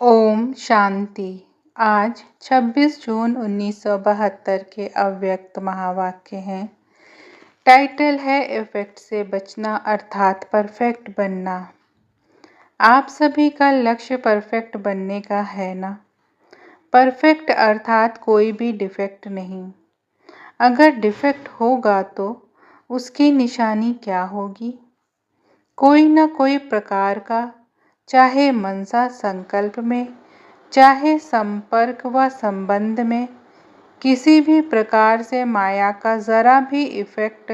ओम शांति। आज 26 जून 1972 के अव्यक्त महावाक्य हैं। टाइटल है इफेक्ट से बचना अर्थात परफेक्ट बनना। आप सभी का लक्ष्य परफेक्ट बनने का है ना। परफेक्ट अर्थात कोई भी डिफेक्ट नहीं। अगर डिफेक्ट होगा तो उसकी निशानी क्या होगी? कोई न कोई प्रकार का, चाहे मनसा संकल्प में, चाहे संपर्क व संबंध में, किसी भी प्रकार से माया का जरा भी इफेक्ट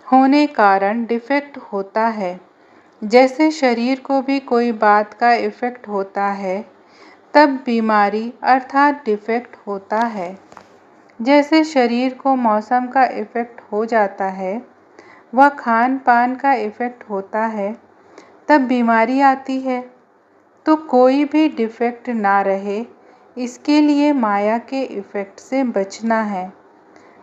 होने कारण डिफेक्ट होता है। जैसे शरीर को भी कोई बात का इफेक्ट होता है तब बीमारी अर्थात डिफेक्ट होता है। जैसे शरीर को मौसम का इफेक्ट हो जाता है व खान पान का इफेक्ट होता है तब बीमारी आती है। तो कोई भी डिफेक्ट ना रहे इसके लिए माया के इफेक्ट से बचना है।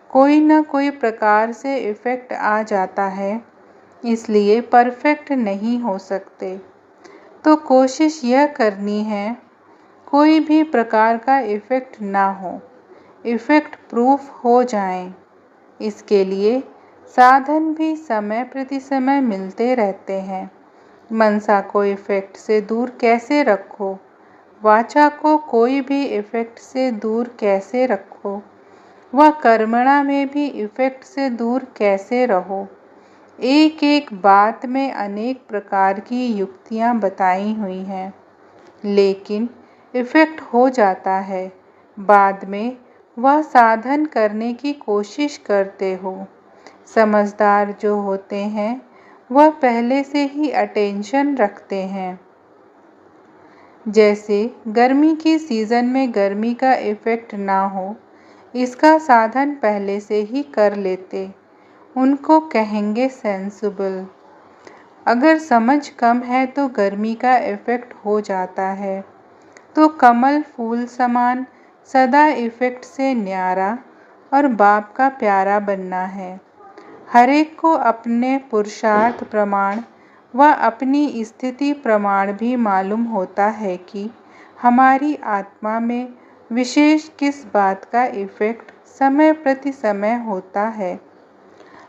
कोई न कोई प्रकार से इफेक्ट आ जाता है, इसलिए परफेक्ट नहीं हो सकते। तो कोशिश यह करनी है कोई भी प्रकार का इफेक्ट ना हो, इफेक्ट प्रूफ हो जाएं। इसके लिए साधन भी समय प्रति समय मिलते रहते हैं। मनसा को इफेक्ट से दूर कैसे रखो, वाचा को कोई भी इफेक्ट से दूर कैसे रखो, व कर्मणा में भी इफेक्ट से दूर कैसे रहो। एक एक बात में अनेक प्रकार की युक्तियां बताई हुई हैं, लेकिन इफेक्ट हो जाता है। बाद में वह साधन करने की कोशिश करते हो। समझदार जो होते हैं वह पहले से ही अटेंशन रखते हैं। जैसे गर्मी की सीज़न में गर्मी का इफ़ेक्ट ना हो, इसका साधन पहले से ही कर लेते, उनको कहेंगे सेंसिबल। अगर समझ कम है तो गर्मी का इफ़ेक्ट हो जाता है, तो कमल फूल समान सदा इफ़ेक्ट से न्यारा और बाप का प्यारा बनना है। हर एक को अपने पुरुषार्थ प्रमाण व अपनी स्थिति प्रमाण भी मालूम होता है कि हमारी आत्मा में विशेष किस बात का इफेक्ट समय प्रति समय होता है।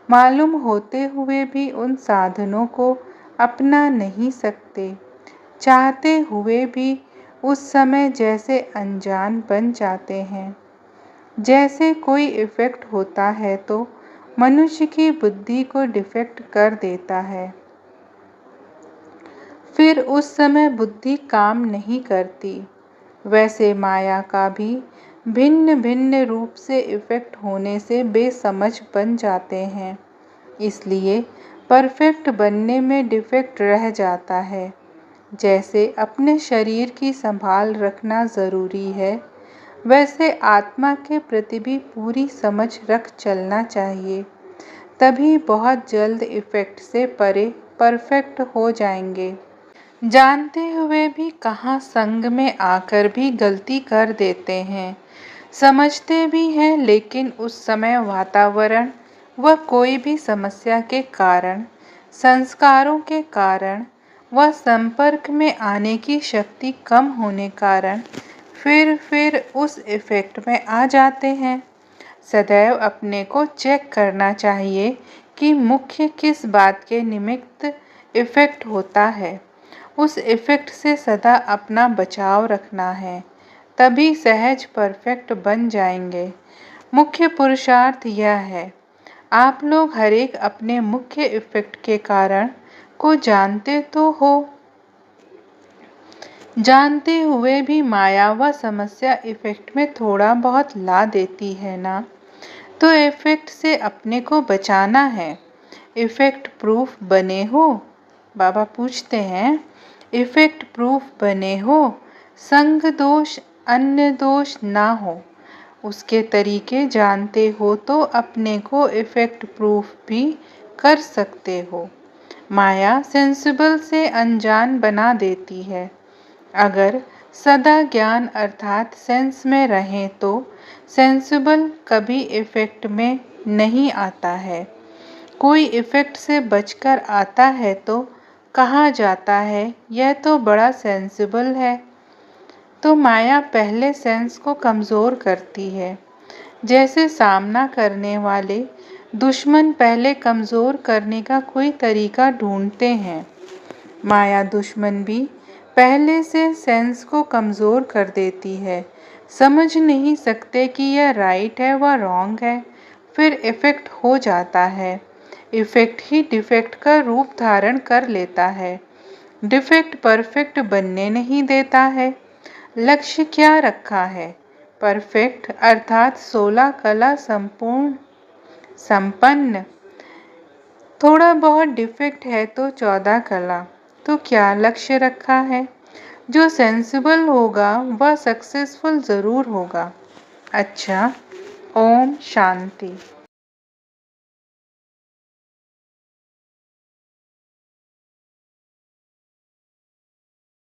मालूम होते हुए भी उन साधनों को अपना नहीं सकते, चाहते हुए भी उस समय जैसे अनजान बन जाते हैं। जैसे कोई इफेक्ट होता है तो मनुष्य की बुद्धि को डिफेक्ट कर देता है, फिर उस समय बुद्धि काम नहीं करती। वैसे माया का भी भिन्न भिन्न रूप से इफेक्ट होने से बेसमझ बन जाते हैं, इसलिए परफेक्ट बनने में डिफेक्ट रह जाता है। जैसे अपने शरीर की संभाल रखना ज़रूरी है, वैसे आत्मा के प्रति भी पूरी समझ रख चलना चाहिए। तभी बहुत जल्द इफेक्ट से परे परफेक्ट हो जाएंगे। जानते हुए भी कहाँ संग में आकर भी गलती कर देते हैं। समझते भी हैं लेकिन उस समय वातावरण व कोई भी समस्या के कारण, संस्कारों के कारण व संपर्क में आने की शक्ति कम होने कारण फिर उस इफेक्ट में आ जाते हैं। सदैव अपने को चेक करना चाहिए कि मुख्य किस बात के निमित्त इफेक्ट होता है। उस इफेक्ट से सदा अपना बचाव रखना है, तभी सहज परफेक्ट बन जाएंगे। मुख्य पुरुषार्थ यह है, आप लोग हर एक अपने मुख्य इफेक्ट के कारण को जानते तो हो। जानते हुए भी माया व समस्या इफेक्ट में थोड़ा बहुत ला देती है ना। तो इफेक्ट से अपने को बचाना है। इफेक्ट प्रूफ बने हो? बाबा पूछते हैं, इफेक्ट प्रूफ बने हो? संग दोष अन्य दोष ना हो, उसके तरीके जानते हो तो अपने को इफेक्ट प्रूफ भी कर सकते हो। माया सेंसिबल से अनजान बना देती है। अगर सदा ज्ञान अर्थात सेंस में रहें तो सेंसिबल कभी इफेक्ट में नहीं आता है। कोई इफेक्ट से बचकर आता है तो कहा जाता है यह तो बड़ा सेंसिबल है। तो माया पहले सेंस को कमज़ोर करती है। जैसे सामना करने वाले दुश्मन पहले कमज़ोर करने का कोई तरीका ढूंढते हैं, माया दुश्मन भी पहले से सेंस को कमज़ोर कर देती है। समझ नहीं सकते कि यह राइट है व रॉन्ग है, फिर इफ़ेक्ट हो जाता है। इफ़ेक्ट ही डिफेक्ट का रूप धारण कर लेता है। डिफेक्ट परफेक्ट बनने नहीं देता है। लक्ष्य क्या रखा है? परफेक्ट अर्थात 16 कला संपन्न। थोड़ा बहुत डिफेक्ट है तो 14 कला। तो क्या लक्ष्य रखा है? जो सेंसिबल होगा वह सक्सेसफुल ज़रूर होगा। अच्छा, ओम शांति।